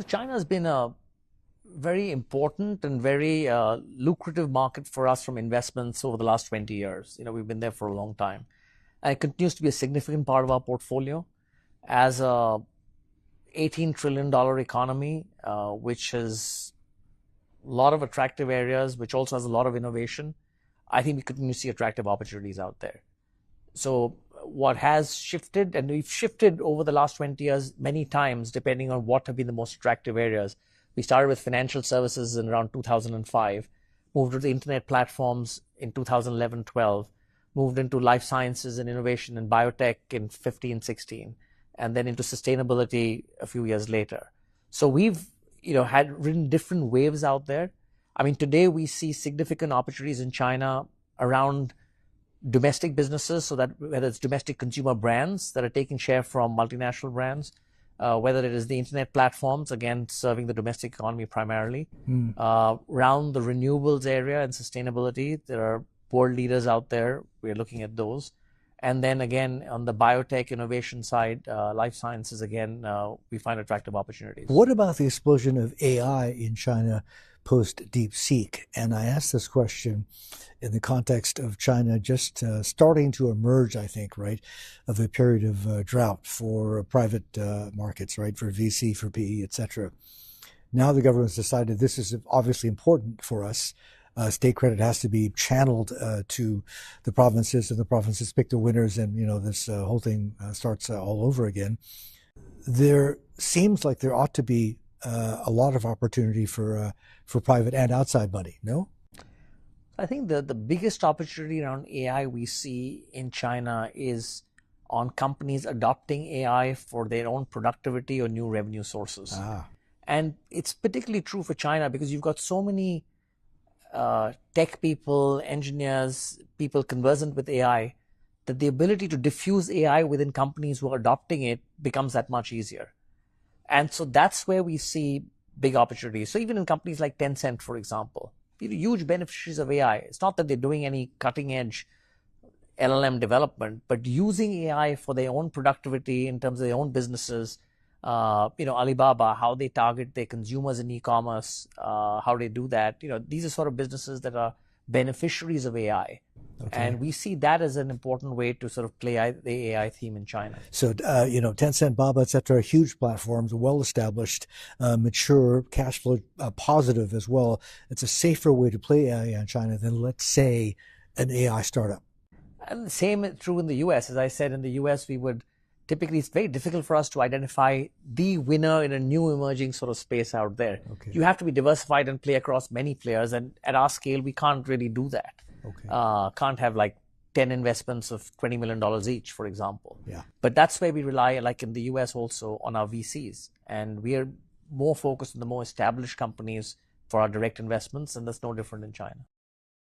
So China has been a very important and very lucrative market for us from investments over the last 20 years. We've been there for a long time. And it continues to be a significant part of our portfolio as a $18 trillion economy, which has a lot of attractive areas, which also has a lot of innovation. I think we continue to see attractive opportunities out there. So what has shifted, and we've shifted over the last 20 years many times, depending on what have been the most attractive areas. We started with financial services in around 2005, moved to the internet platforms in 2011-12, moved into life sciences and innovation and biotech in 15-16, and then into sustainability a few years later. So we've had ridden different waves out there. I mean, today we see significant opportunities in China around domestic businesses, so that whether it's domestic consumer brands that are taking share from multinational brands, whether it is the internet platforms, again, serving the domestic economy primarily, around the renewables area and sustainability, there are world leaders out there. We're looking at those. And then again, on the biotech innovation side, life sciences, again, we find attractive opportunities. What about the explosion of AI in China post DeepSeek? And I ask this question in the context of China just starting to emerge, I think, right, of a period of drought for private markets, right, for VC, for PE, etc. Now the government's decided this is obviously important for us. State credit has to be channeled to the provinces, and the provinces pick the winners, and this whole thing starts all over again. There seems like there ought to be a lot of opportunity for private and outside money. No? I think the biggest opportunity around AI we see in China is on companies adopting AI for their own productivity or new revenue sources. And it's particularly true for China because you've got so many tech people, engineers, people conversant with AI, that the ability to diffuse AI within companies who are adopting it becomes that much easier. And so that's where we see big opportunities. So even in companies like Tencent, for example, huge beneficiaries of AI. It's not that they're doing any cutting edge LLM development, but using AI for their own productivity in terms of their own businesses. Alibaba, how they target their consumers in e-commerce, how they do that. These are sort of businesses that are beneficiaries of AI. Okay. And we see that as an important way to sort of play the AI theme in China. So, Tencent, Baba, et cetera, huge platforms, well-established, mature, cash flow positive as well. It's a safer way to play AI in China than, let's say, an AI startup. And the same true in the U.S. As I said, in the U.S., typically, it's very difficult for us to identify the winner in a new emerging sort of space out there. Okay. You have to be diversified and play across many players. And at our scale, we can't really do that. Okay. Can't have like 10 investments of $20 million each, for example. Yeah. But that's where we rely, like in the US also, on our VCs. And we are more focused on the more established companies for our direct investments. And that's no different in China.